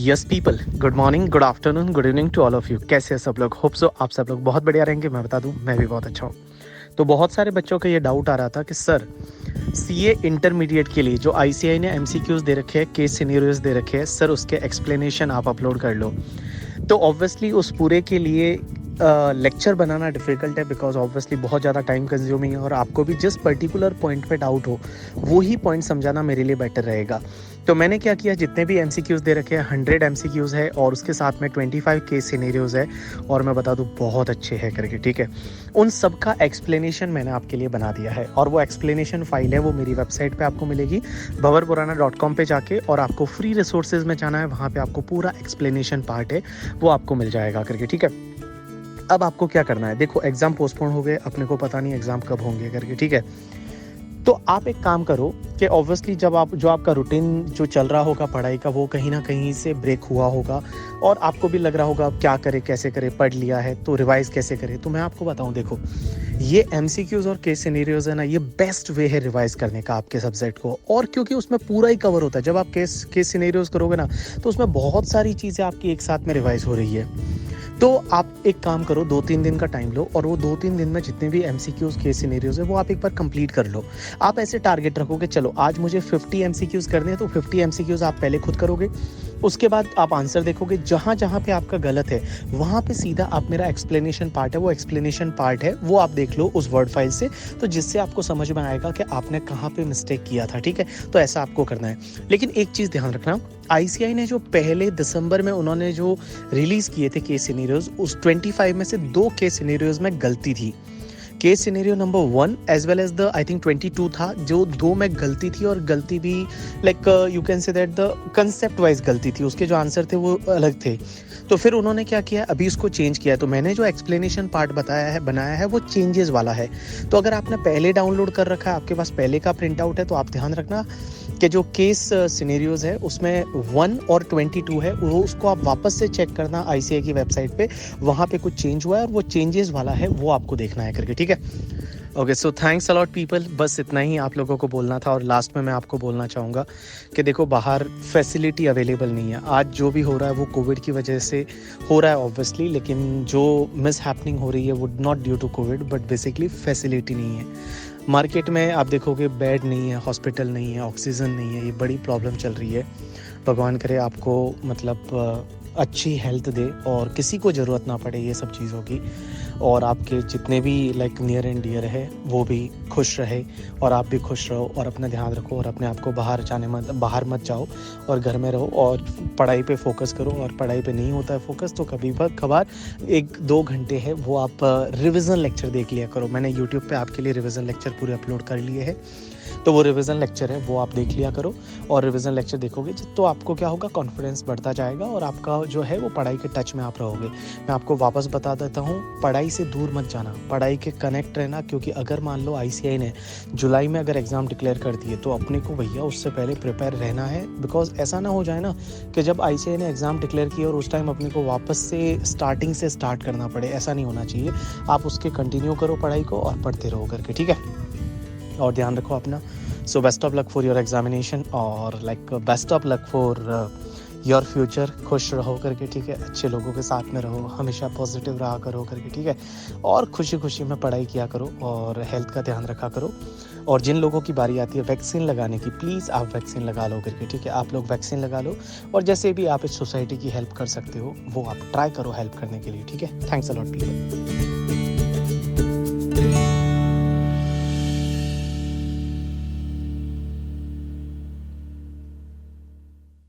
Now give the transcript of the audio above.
Yes people, good morning, good afternoon, good evening to all of you. कैसे हैं सब लोग? होप सो आप सब लोग बहुत बढ़िया रहेंगे। मैं बता दूं, मैं भी बहुत अच्छा हूँ। तो बहुत सारे बच्चों का ये डाउट आ रहा था कि सर सीए इंटरमीडिएट के लिए जो आईसीआई ने एमसीक्यूज दे रखे हैं, केस सिनेरियोज दे रखे हैं, सर उसके एक्सप्लेनेशन आप अपलोड कर लो। तो ऑब्वियसली उस पूरे के लिए लेक्चर बनाना डिफ़िकल्ट है, बिकॉज ऑब्वियसली बहुत ज़्यादा टाइम कंज्यूमिंग है और आपको भी जिस पर्टिकुलर पॉइंट पे डाउट हो वो ही पॉइंट समझाना मेरे लिए बेटर रहेगा। तो मैंने क्या किया, जितने भी एमसीक्यूज़ दे रखे हैं 100 एमसीक्यूज़ है और उसके साथ में 25 केस सिनेरियोज़ है, और मैं बता दूं बहुत अच्छे हैं करके, ठीक है। उन सब का एक्सप्लेनेशन मैंने आपके लिए बना दिया है और वो एक्सप्लेनेशन फाइल है, वो मेरी वेबसाइट पे आपको मिलेगी bhavarpurana.com पे जाके, और आपको फ्री रिसोर्सेज में जाना है, वहाँ पे आपको पूरा एक्सप्लेनेशन पार्ट है वो आपको मिल जाएगा करके, ठीक है। अब आपको क्या करना है, देखो एग्जाम पोस्टपोन हो गए, अपने को पता नहीं एग्जाम कब होंगे करके, ठीक है। तो आप एक काम करो कि ऑब्वियसली जब आप जो आपका रूटीन जो चल रहा होगा पढ़ाई का, वो कहीं ना कहीं से ब्रेक हुआ होगा और आपको भी लग रहा होगा अब क्या करे, कैसे करे, पढ़ लिया है तो रिवाइज कैसे करे। तो मैं आपको बताऊं, देखो ये एमसीक्यूज और केस सिनेरियोज है ना, ये बेस्ट वे है रिवाइज करने का आपके सब्जेक्ट को, और क्योंकि उसमें पूरा ही कवर होता है। जब आप केस सिनेरियोज करोगे ना, तो उसमें बहुत सारी चीज़ें आपकी एक साथ में रिवाइज हो रही है। तो आप एक काम करो, 2-3 दिन का टाइम लो और वो 2-3 दिन में जितने भी एमसीक्यूज केस सिनेरियोज है वो आप एक बार कंप्लीट कर लो। आप ऐसे टारगेट रखोगे, चलो आज मुझे 50 एमसीक्यूज करने हैं, तो 50 एमसीक्यूज आप पहले खुद करोगे। उसके बाद आप आंसर देखोगे, जहाँ जहाँ पे आपका गलत है वहाँ पे सीधा आप मेरा एक्सप्लेनेशन पार्ट है, वो एक्सप्लेनेशन पार्ट है वो आप देख लो उस वर्ड फाइल से, तो जिससे आपको समझ में आएगा कि आपने कहाँ पे मिस्टेक किया था, ठीक है। तो ऐसा आपको करना है। लेकिन एक चीज़ ध्यान रखना, आईसीआई ने जो पहले दिसंबर में उन्होंने जो रिलीज किए थे केस सिनेरियोज, उस 25 में से 2 केस सिनेरियोज में गलती थी। Case scenario number 1 as well as the I think 22 था, जो 2 में गलती थी, और गलती भी like you can say that the concept wise गलती थी, उसके जो आंसर थे वो अलग थे। तो फिर उन्होंने क्या किया, अभी उसको चेंज किया। तो मैंने जो एक्सप्लेनेशन पार्ट बनाया है वो चेंजेस वाला है। तो अगर आपने पहले डाउनलोड कर रखा है, आपके पास पहले का प्रिंट आउट है, तो आप ध्यान रखना कि जो केस सिनेरियोज है उसमें 1 और 22 है, वो उसको आप वापस से चेक करना आईसीआई की वेबसाइट पे, वहाँ पे कुछ चेंज हुआ है और वो चेंजेस वाला है वो आपको देखना है करके, ठीक है। Okay, so thanks a lot people, बस इतना ही आप लोगों को बोलना था। और लास्ट में मैं आपको बोलना चाहूँगा कि देखो बाहर फैसिलिटी अवेलेबल नहीं है। आज जो भी हो रहा है वो कोविड की वजह से हो रहा है ऑब्वियसली, लेकिन जो मिस हैपनिंग हो रही है वो not due to COVID but basically facility नहीं है। मार्केट में आप देखोगे बेड नहीं है, हॉस्पिटल नहीं है, ऑक्सीजन नहीं है, ये बड़ी प्रॉब्लम चल रही है। भगवान करे आपको मतलब अच्छी हेल्थ दे और किसी को ज़रूरत ना पड़े ये सब चीज़ों की, और आपके जितने भी लाइक नियर एंड डियर है वो भी खुश रहे और आप भी खुश रहो, और अपना ध्यान रखो और अपने आप को बाहर मत जाओ और घर में रहो और पढ़ाई पे फोकस करो। और पढ़ाई पे नहीं होता है फोकस तो कभी कभार 1-2 घंटे है वो आप रिविज़न लेक्चर देख लिया करो। मैंने यूट्यूब पे आपके लिए रिविज़न लेक्चर पूरे अपलोड कर लिए हैं, तो वो रिवीजन लेक्चर है वो आप देख लिया करो। और रिवीजन लेक्चर देखोगे तो आपको क्या होगा, कॉन्फिडेंस बढ़ता जाएगा और आपका जो है वो पढ़ाई के टच में आप रहोगे। मैं आपको वापस बता देता हूँ, पढ़ाई से दूर मत जाना, पढ़ाई के कनेक्ट रहना, क्योंकि अगर मान लो आईसीआई ने जुलाई में अगर एग्ज़ाम डिक्लेयर कर दिए तो अपने को भैया उससे पहले प्रिपेयर रहना है। बिकॉज ऐसा ना हो जाए ना कि जब आईसीआई ने एग्ज़ाम डिक्लेयर किया और उस टाइम अपने को वापस से स्टार्टिंग से स्टार्ट करना पड़े, ऐसा नहीं होना चाहिए। आप उसके कंटिन्यू करो पढ़ाई को और पढ़ते रहो करके, ठीक है। और ध्यान रखो अपना। So best of luck for your examination और like best of luck for your future. खुश रहो करके, ठीक है। अच्छे लोगों के साथ में रहो, हमेशा पॉजिटिव रहा करो करके, ठीक है। और खुशी खुशी में पढ़ाई किया करो और हेल्थ का ध्यान रखा करो। और जिन लोगों की बारी आती है वैक्सीन लगाने की, प्लीज़ आप वैक्सीन लगा लो करके, ठीक है। आप लोग वैक्सीन लगा लो और जैसे भी आप इस सोसाइटी की हेल्प कर सकते हो वो आप ट्राई करो हेल्प करने के लिए, ठीक है। Thanks a lot people.